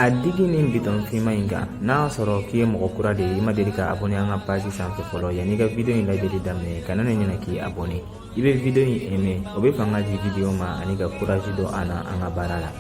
A digi nin biton fima in kan n'a sɔrɔ k'i ye mɔgɔ kura de ye i ma deli ka abonné an ka page sanfɛ fɔlɔ yan'i ka video in lajɛli daminɛ kana na ɲinɛ k'i abonné i bɛ video in aimer o bɛ fanga di video ma ani ka courage don an na an ka baara la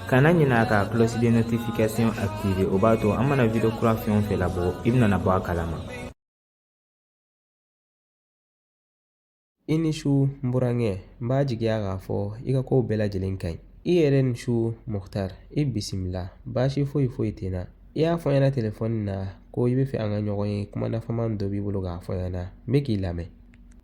kana ɲinɛ ka cloche de notification activer o b'a to an mana video kura fɛn o fɛn labɔ i bɛna bɔ a kalama. I ni su n burankɛ n b'a jigiya k'a fɔ i ka kow bɛɛ lajɛlen ka ɲi. I yɛrɛ ni su Mukhtar i bisimila baasi foyi foyi tɛ na. I y'a fɔ ɲɛna telefɔni na ko i bɛ fɛ an ka ɲɔgɔn ye kuma nafaman dɔ b'i bolo k'a fɔ ɲɛna n bɛ k'i lamɛn.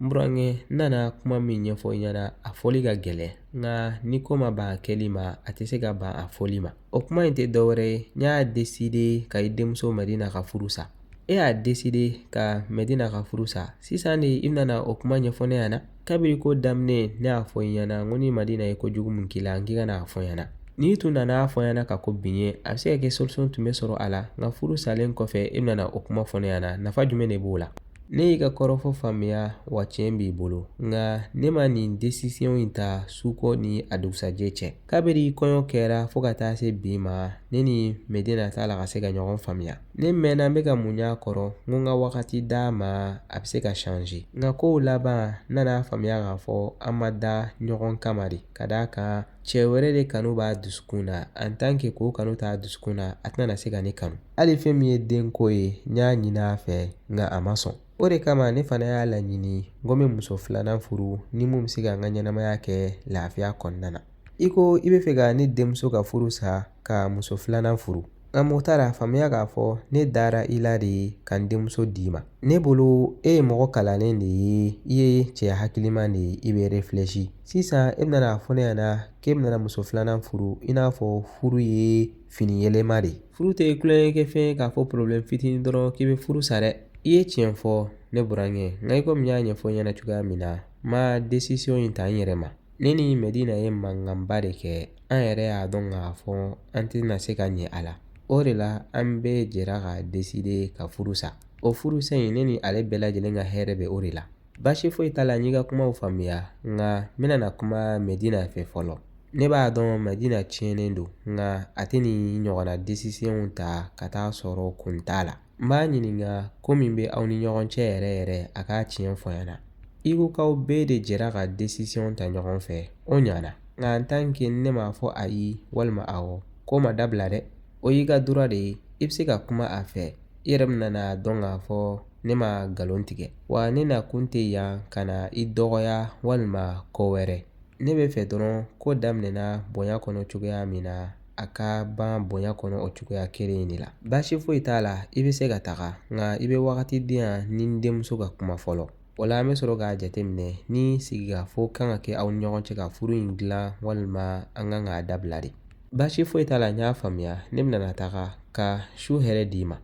N burankɛ n nana kuma min ɲɛfɔ i ɲɛna a fɔli ka gɛlɛn nka ni ko ma ban a kɛli ma a tɛ se ka ban a fɔli ma. O kuma in tɛ dɔwɛrɛ ye n y'a décidé ka i denmuso Mɛdina ka furu sa. E y'a décidé ka Mɛdina ka furu sa sisan de i bɛna o kuma ɲɛfɔ ne ɲɛna. Kabiri ko daminɛ ne y'a fɔ i ɲɛna n ko ni Mɛdina ye kojugu min k'i la n k'i kana a fɔ ɲɛna. N'i tun nana fɔ ɲɛna ka ko bin ye a bɛ se ka kɛ solution tun bɛ sɔrɔ a la nka furu salen kɔfɛ i bɛna o kuma fɔ ne ɲɛna nafa jumɛn de b'o la. Ne y'i ka kɔrɔfɔ faamuya wa tiɲɛ b'i bolo nka ne ma nin décision in ta suko ni a dugusajɛ cɛ. Kabiri kɔɲɔ kɛra fo ka taa se bi ma ne ni Mɛdina t'a la ka se ka ɲɔgɔn faamuya. Ne mɛnna n bɛ ka mun y'a kɔrɔ n ko n ka wagati d'a ma a bɛ se ka changer. Nka kow laban n nana faamuya k'a fɔ an ma da ɲɔgɔn kama de ka d'a kan cɛ wɛrɛ de kanu b'a dusukun na en tant que k'o kanu t'a dusukun na a tɛna se ka ne kanu. Hali fɛn min ye denko ye n y'a ɲini a fɛ nka a ma sɔn. O de kama ne fana y'a laɲini n ko n bɛ muso filanan furu ni mun bɛ se ka n ka ɲɛnamaya kɛ lafiya kɔnɔna na. I ko i bɛ fɛ ka ne denmuso ka furu sa ka muso filanan furu. Nka Mukhtar a faamuya k'a fɔ ne dara i la de ka n denmuso d'i ma. Ne bolo e ye mɔgɔ kalannen de ye i ye cɛ hakiliman de ye i bɛ réfléchi. Sisan e bɛna fɔ ne ɲɛna k'e bɛna muso filanan furu i n'a fɔ furu ye fini yɛlɛma de. Furu tɛ kulonkɛ fɛn ye k'a fɔ problème fitinin dɔrɔn k'i bɛ furu sa dɛ. I ye tiɲɛ fɔ ne burankɛ nka i komi n y'a ɲɛfɔ i ɲɛna cogoya min na n ma décision in ta n yɛrɛ ma. Ne ni Mɛdina ye mankanba de kɛ an yɛrɛ y'a dɔn k'a fɔ an tɛna se ka ɲɛ a la. O de la an bɛɛ jɛra ka décider ka furu sa. O furusa in ne ni ale bɛɛ lajɛlen ka hɛrɛ bɛ o de la. Baasi foyi t'a la n y'i ka kumaw faamuya nka n bɛna kuma Mɛdina fɛ fɔlɔ. Ne b'a dɔn Mɛdina tiɲɛnen don nka a tɛ nin ɲɔgɔnna décision ta ka taa sɔrɔ kun t'a la. N b'a ɲininka ko min bɛ aw ni ɲɔgɔn cɛ yɛrɛ yɛrɛ a k'a tiɲɛ fɔ ɲɛna. I ko k'aw bɛɛ de jɛra ka décision ta ɲɔgɔn fɛ o ɲana nka en tant que ne m'a fɔ ayi walima awɔ ko ma dabila dɛ. O y'i ka droit de ye i bɛ se ka kuma a fɛ i yɛrɛ bɛna n'a dɔn k'a fɔ ne ma nkalon tigɛ wa ne na kun tɛ yan ka na i dɔgɔya walima ko wɛrɛ. Ne bɛ fɛ dɔrɔn ko daminɛna bonya kɔnɔ cogoya min na a ka ban bonya kɔnɔ o cogoya kelen in de la. Baasi foyi t'a la i bɛ se ka taga nka i bɛ wagati di yan ni n denmuso ka kuma fɔlɔ. O la an bɛ sɔrɔ k'a jateminɛ ni sigikafɔ kan ka kɛ aw ni ɲɔgɔn cɛ ka furu in dilan walima an kan k'a dabila de. Baasi foyi t'a la n y'a faamuya ne bɛna taga ka su hɛrɛ d'i ma.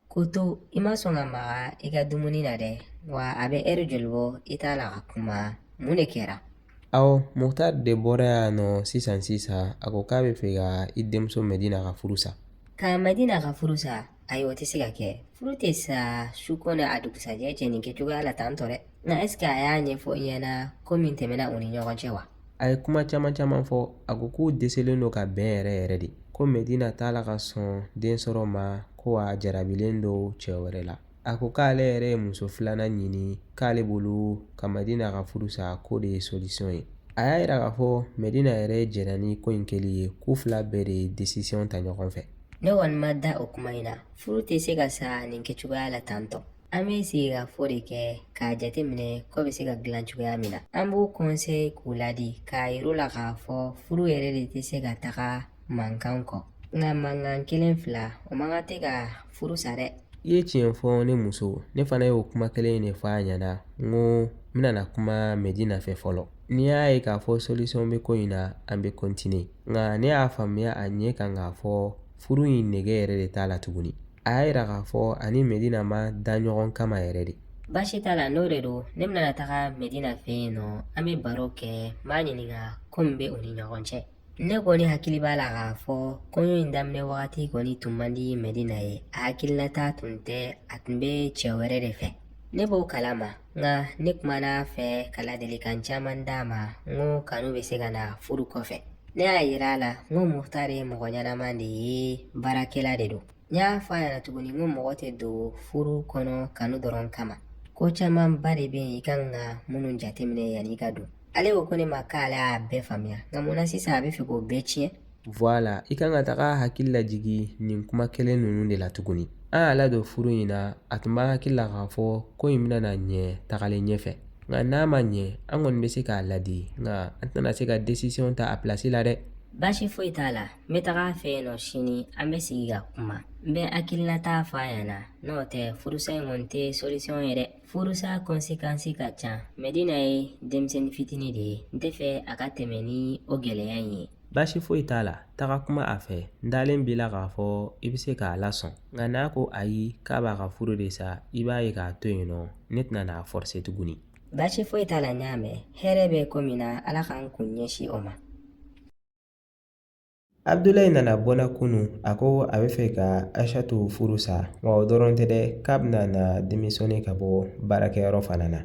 Koto i ma sɔn ka maga i ka dumuni na dɛ wa a bɛ heure joli bɔ i t'a la ka kuma mun de kɛra. Awɔ Mukhtar de bɔra yan nɔ sisan a ko k'a bɛ fɛ ka i denmuso Mɛdina ka furu sa. Ka Mɛdina ka furu sa ayi o tɛ se ka kɛ furu tɛ sa su kɔnɔ a dugusajɛ cɛ nin kɛcogoya la tantɔ dɛ. Nka est ce que a y'a ɲɛfɔ i ɲɛna ko min tɛmɛna u ni ɲɔgɔn cɛ wa. A ye kuma caman caman fɔ a ko k'u deselen don ka bɛn yɛrɛ yɛrɛ de ko Mɛdina t'a la ka sɔn den sɔrɔ ma ko a jarabilen don cɛ wɛrɛ la. A ko k'ale yɛrɛ ye muso filanan ɲini k'ale bolo ka Mɛdina ka furu sa ko de ye solution ye. A y'a yira k'a fɔ Mɛdina yɛrɛ jɛra ni ko in kɛli ye k'u fila bɛɛ de ye décision ta ɲɔgɔn fɛ. Ne kɔni ma da o kuma in na furu tɛ se ka sa nin kɛcogoya la tantɔ. An bɛ sigi ka fɔ de kɛ k'a jateminɛ ko bɛ se ka dilan cogoya min na. An b'u conseil k'u ladi k'a yir'u la k'a fɔ furu yɛrɛ de tɛ se ka taga mankan kɔ. Nka mankan kelen fila o man kan tɛ ka furu sa dɛ. I ye tiɲɛ fɔ ne muso ne fana y'o kuma kelen in de fɔ a ɲɛna n ko n bɛna kuma Mɛdina fɛ fɔlɔ. N'i y'a ye k'a fɔ solution bɛ ko in na an bɛ continuer nka ne y'a faamuya a ɲɛ kan k'a fɔ furu in nege yɛrɛ de t'a la tuguni. A y'a yira k'a fɔ ani Mɛdina ma da ɲɔgɔn kama yɛrɛ de. Baasi t'a la n'o de don ne bɛna taga Mɛdina fɛ yen nɔ an bɛ baro kɛ n b'a ɲininka ko min bɛ u ni ɲɔgɔn cɛ. Ne kɔni hakili b'a la k'a fɔ kɔɲɔ in daminɛ wagati kɔni tun man di Mɛdina ye a hakilinata tun tɛ a tun bɛ cɛ wɛrɛ de fɛ. Ne b'o kalama nka ne kumana a fɛ ka ladilikan caman d'a ma n ko kanu bɛ se ka na furu kɔfɛ. Ne y'a yira a la n ko Mukhtar ye mɔgɔ ɲɛnaman de ye, baarakɛla de don. N y'a fɔ a ɲɛna tuguni n ko mɔgɔ tɛ don furu kɔnɔ kanu dɔrɔn kama. Ko camanba de bɛ yen i kan ka minnu jateminɛ yanni i ka don. Ale ko ne ma k'ale y'a bɛɛ faamuya, nka mun na sisan a bɛ fɛ k'o bɛɛ tiɲɛ? Voilà, i kan ka taga hakili lajigi nin kuma kelen ninnu de la tuguni. An y'a ladon furu in na, a tun b'an hakili la k'a fɔ ko in bɛna ɲɛ tagalen ɲɛfɛ. Nka n'a ma ɲɛ, an kɔni bɛ se k'a ladi, nka an tɛna se ka décision ta a place la dɛ. Baasi foyi t'a la, n bɛ taga a fɛ yen nɔ sini, an bɛ sigi ka kuma. N bɛ hakilinata f'a ɲɛna, n'o tɛ furusa in kɔni tɛ solution ye dɛ. Furusa conséquence ka ca, Medina ye denmisɛnnin fitinin de ye, n tɛ fɛ a ka tɛmɛ ni o gɛlɛya in ye. Baasi foyi t'a la, taga kuma a fɛ, n dalen b'i la k'a fɔ i bɛ se k'a lasɔn. Nka n'a ko ayi k'a b'a ka furu de sa, i b'a ye k'a to yen nɔ, ne tɛna n'a forcer tuguni. Baasi foyi t'a la n y'a mɛn, hɛrɛ bɛ ko min na Ala k'an kun ɲɛsin o ma. Abdulayi nana bɔna kunu, a ko a bɛ fɛ ka Aishatu furu sa, wa o dɔrɔn tɛ dɛ, k'a bɛna na démissionner ka bɔ baarakɛyɔrɔ fana na.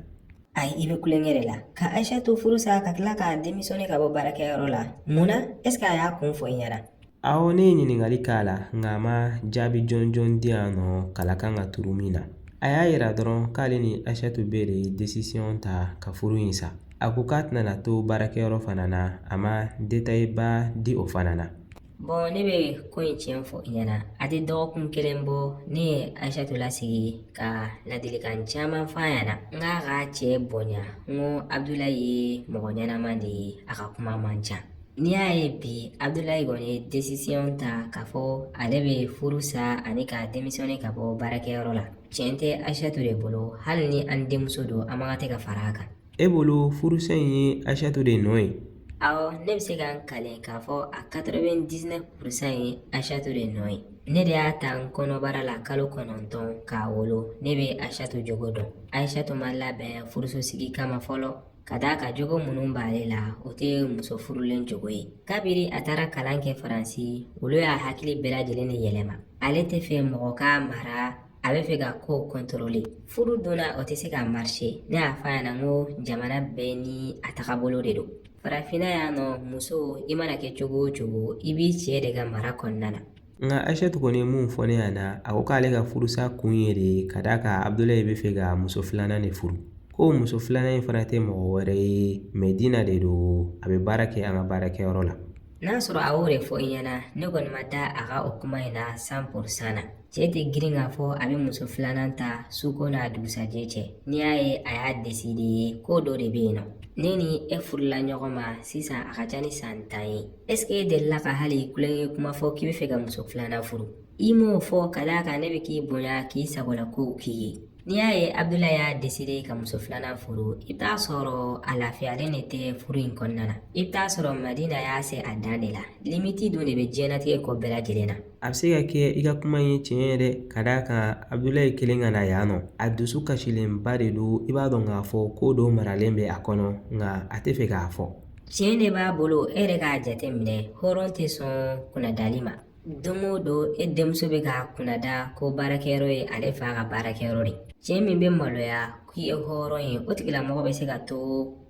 Ayi, i bɛ kulonkɛ de la. Ka Aishatu furu sa ka tila ka démissionner ka bɔ baarakɛyɔrɔ la. Mun na? Est-ce que a y'a kun fɔ i ɲɛna? Awɔ, ne ye ɲininkali k'a la, nka a ma jaabi jɔnjɔn di yan nɔ kala kan ka turu min na. A y'a yira dɔrɔn k'ale ni Aishatu bɛ de décision ta ka furu in sa. A ko k'a tɛna na to baarakɛyɔrɔ fana na, a ma détail ba di o fana na. Bon, ne bɛ ko in tiɲɛ fɔ i ɲɛna. A tɛ dɔgɔkun kelen bɔ ne ye Aishatu lasigi ka ladilikan caman f'a ɲɛna. N k'a ka cɛ bonya, n ko Abdulayi ye mɔgɔ ɲɛnaman de ye, a ka kuma man ca. N'i y'a ye bi Abdulayi kɔni ye décision ta k'a fɔ ale bɛ furu sa ani ka démissionner ka bɔ baarakɛyɔrɔ la. Tiɲɛ tɛ Aishatu de bolo, hali ni an denmuso don an man kan tɛ ka fara a kan. E bolo furusa in ye Aishatu de nɔ ye? Awɔ, ne bɛ se ka n kalen k'a fɔ a 99% ye Aishatu de nɔ ye. Ne de y'a ta n kɔnɔbara la kalo 9 k'a wolo, ne bɛ Aishatu jogo dɔn. Aishatu ma labɛn furuso sigi kama fɔlɔ, ka d'a ka jogo minnu b'ale la, o tɛ muso furulen jogo ye. Kabiri a taara kalan kɛ Faransi, olu y'a hakili bɛɛ lajɛlen de yɛlɛma. Ale tɛ fɛ mɔgɔ k'a mara, a bɛ fɛ ka kow contrôler. Furu donna o tɛ se ka marcher. Ne y'a f'a ɲɛna n ko jamana bɛɛ ni a tagabolo de don. Farafinna yan nɔ muso i mana kɛ cogo o cogo i b'i cɛ de ka mara kɔnɔna na. Nka Aishatu kɔni ye mun fɔ ne ɲɛna, a ko k'ale ka furusa kun ye de ka d'a kan Abdulayi bɛ fɛ ka muso filanan de furu. Ko muso filanan in fana tɛ mɔgɔ wɛrɛ ye, Medina de don, a bɛ baara kɛ an ka baarakɛyɔrɔ la. N'a sɔrɔ a y'o de fɔ i ɲɛna, ne kɔni ma da a ka o kuma in na 100% na. Cɛ tɛ girin k'a fɔ a bɛ muso filanan ta suko n'a dugusajɛ cɛ. N'i y'a ye a y'a décidé ko dɔ de bɛ yen nɔ. Ne ni e furula ɲɔgɔn ma sisan a ka ca ni san 10 ye. Est-ce que e delila ka hali kulonkɛ kuma fɔ k'i bɛ fɛ ka muso filanan furu? I m'o fɔ ka d'a kan ne bɛ k'i bonya k'i sagola kow k'i ye. N'i y'a ye Abdulayi y'a décidé ka muso filanan furu, i bɛ t'a sɔrɔ a lafiyalen de tɛ furu in kɔnɔna na. I bɛ t'a sɔrɔ Madina y'a se a dan de la. Limite dun de bɛ diɲɛnatigɛ kɔ bɛɛ lajɛlen na. A bɛ se ka kɛ i ka kuma in ye tiɲɛ ye dɛ, ka d'a kan Abdulayi kelen ka na yan nɔ. A dusu kasilenba de don, i b'a dɔn k'a fɔ ko dɔ maralen bɛ a kɔnɔ, nka a tɛ fɛ k'a fɔ. Tiɲɛ de b'a bolo, e yɛrɛ k'a jateminɛ, hɔrɔn tɛ sɔn kunnadali ma. Don o don e denmuso bɛ ka kunnada ko baarakɛyɔrɔ ye ale fa ka baarakɛyɔrɔ de. Cɛ min bɛ maloya k'i ye hɔrɔn ye, o tigilamɔgɔ bɛ se ka to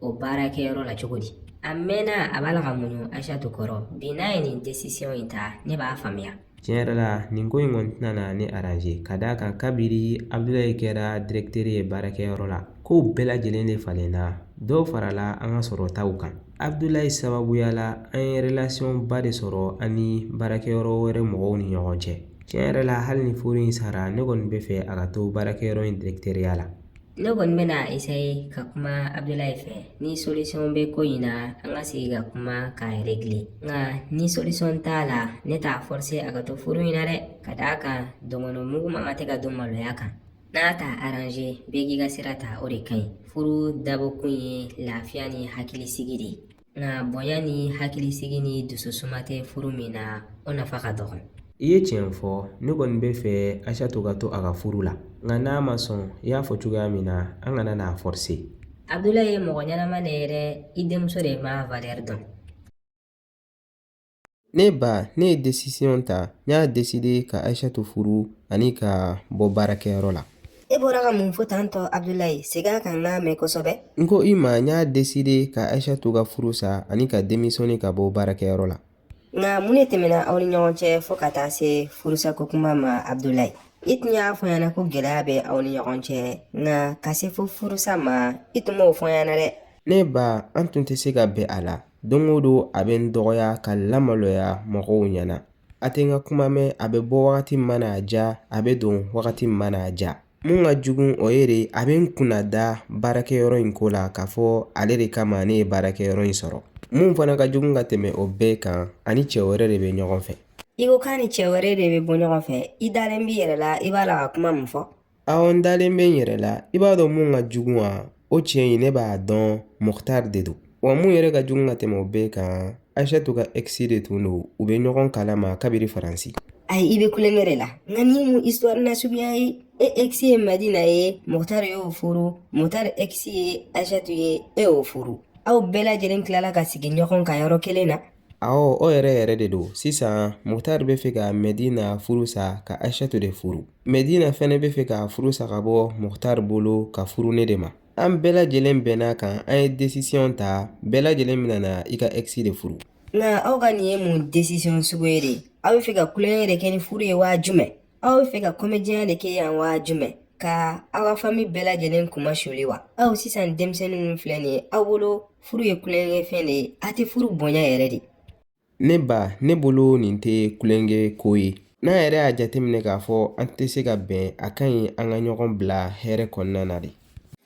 o baarakɛyɔrɔ la cogo di? A mɛnna a b'a la ka muɲu Aishatu kɔrɔ. Bi n'a ye nin décision in ta, ne b'a faamuya. Tiɲɛ yɛrɛ la, nin ko in kɔni tɛna na ne arranger, ka d'a kan kabiri Abdulayi kɛra directeur ye baarakɛyɔrɔ la, kow bɛɛ lajɛlen de falenna, dɔw farala an ka sɔrɔtaw kan. Abdulayi sababuya la, an ye relation ba de sɔrɔ an ni baarakɛyɔrɔ wɛrɛ mɔgɔw ni ɲɔgɔn cɛ. Tiɲɛ yɛrɛ la, hali ni furu in sara, ne kɔni bɛ fɛ a ka to baarakɛyɔrɔ in directeuriya la. Ne kɔni bɛna essayer ka kuma Abdulayi fɛ. Ni solution bɛ ko in na, an ka sigi ka kuma k'a régler. Nka ni solution t'a la, ne t'a forcer a ka to furu in na dɛ. Ka d'a kan dɔngɔnɔmugu man ka tɛ ka don maloya kan. N'a t'a arranger, bɛɛ k'i ka sira ta o de ka ɲi. Furu dabɔkun ye lafiya ni hakilisigi de ye. Nka bonya ni hakilisigi ni dususuma tɛ furu min na, o nafa ka dɔgɔ. I ye tiɲɛ fɔ, ne kɔni bɛ fɛ Aishatu ka to a ka furu la. Nka n'a ma sɔn, i y'a fɔ cogoya min na, an kana n'a forcer. Abdulayi ye mɔgɔ ɲɛnama de ye dɛ, i denmuso de ma valeur dɔn. Ne ba, ne ye décision ta, n y'a décidé ka Aishatu furu ani ka bɔ baarakɛyɔrɔ la. e bɔra ka mun fɔ tantɔ Abdulayi segin a kan n'a mɛn kosɛbɛ. N ko i ma n y'a deside ka Aishatu ka furu sa ani ka denmisɛnnin ka bɔ baarakɛyɔrɔ la. Nka mun de tɛmɛna aw ni ɲɔgɔn cɛ fɔ ka taa se furusako kuma ma Abdulayi? I tun y'a fɔ ɲɛna ko gɛlɛya bɛ aw ni ɲɔgɔn cɛ nka ka se fo furusa ma i tun m'o fɔ ɲɛna dɛ. Ne ba an tun tɛ se ka bɛn a la. Don o don a bɛ n dɔgɔya ka lamaloya mɔgɔw ɲɛna. A tɛ n ka kuma mɛn, a bɛ bɔ wagati min mana a ja, a bɛ don wagati min mana a ja. Mun ka jugu o ye de a bɛ n kunna da baarakɛyɔrɔ in ko la k'a fɔ ale de kama ne ye baarakɛyɔrɔ in sɔrɔ. Mun fana ka jugu ka tɛmɛ o bɛɛ kan ani cɛ wɛrɛ de bɛ ɲɔgɔn fɛ. I ko k'a ni cɛ wɛrɛ de bɛ bɔ ɲɔgɔn fɛ, i dalen b'i yɛrɛ la i b'a la ka kuma mun fɔ? Awɔ n dalen bɛ n yɛrɛ la, i b'a dɔn mun ka jugu wa? O tiɲɛ in ne b'a dɔn Mukhtar de don. Wa mun yɛrɛ ka jugu ka tɛmɛ o bɛɛ kan Aishatu ka ex de tun don, u bɛ ɲɔgɔn kalama kabiri Faransi. Ayi i bɛ kulonkɛ de la, nka ni mun histoire nasuguya ye e ex ye Madina ye Mukhtar y'o furu, Mukhtar ex ye Aishatu ye e y'o furu, aw bɛɛ lajɛlen tilala ka sigi ɲɔgɔn kan yɔrɔ kelen na. Awɔ o yɛrɛ de don. Sisan Mukhtar bɛ fɛ ka Medina furu sa ka Aishatu de furu. Medina fɛnɛ bɛ fɛ ka furu sa ka bɔ Mukhtar bolo ka furu ne de ma. An bɛɛ lajɛlen bɛnna kan an ye décision ta, bɛɛ lajɛlen bɛna na i ka ex de furu. Nka aw ka nin ye mun décision sugu ye de? Aw bɛ fɛ ka kulonkɛ de kɛ ni furu ye waa jumɛn? Aw bɛ fɛ ka comédien de kɛ yan waa jumɛn? Ka aw ka famille bɛɛ lajɛlen kuma suli wa? Aw sisan denmisɛnnin min filɛ nin ye aw bolo furu ye kulonkɛ fɛn de ye, a tɛ furu bonya yɛrɛ de. Ne ba ne bolo nin tɛ kulonkɛ ko ye. N'an yɛrɛ y'a jateminɛ k'a fɔ an tɛ se ka bɛn, a ka ɲi an ka ɲɔgɔn bila hɛrɛ kɔnɔna na de.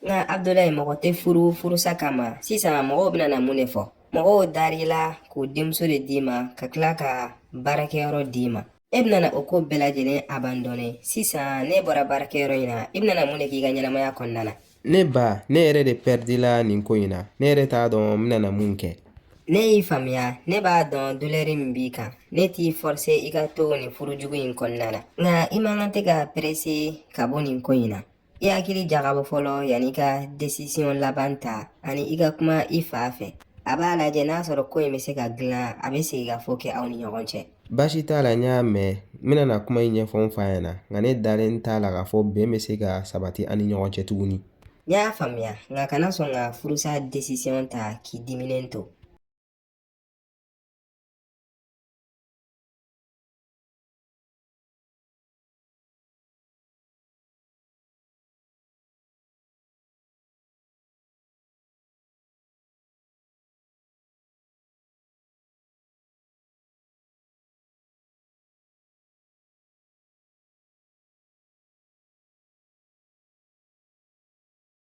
Nka Abdulayi mɔgɔ tɛ furusa kama sisan mɔgɔw bɛna na mun de fɔ? Mɔgɔw dar'i la k'o denmuso de d'i ma ka tila ka baarakɛyɔrɔ d'i ma. E bɛna na o ko bɛɛ lajɛlen abandonné sisan ne bɔra baarakɛyɔrɔ in na i bɛna na mun de k'i ka ɲɛnamaya kɔnɔna na? Ne ba ne yɛrɛ de perdila nin ko in na, ne yɛrɛ t'a dɔn n bɛna na mun kɛ. Ne y'i faamuya, ne b'a dɔn douleur min b'i kan, ne t'i forcer i ka to nin furujugu in kɔnɔna na. Nka i man kan tɛ ka presser ka bɔ nin ko in na. I hakili jagabɔ fɔlɔ yanni i ka décision laban ta ani i ka kuma i fa fɛ. A b'a lajɛ n'a sɔrɔ ko in bɛ se ka dilan a bɛ segin ka fɔ kɛ aw ni ɲɔgɔn cɛ. Baasi t'a la n y'a mɛn, n bɛna na kuma in ɲɛfɔ n fa ɲɛna, nka ne dalen t'a la k'a fɔ bɛn bɛ se ka sabati an ni ɲɔgɔn cɛ tuguni. N y'a faamuya nka kana sɔn ka furusa décision ta k'i diminen to.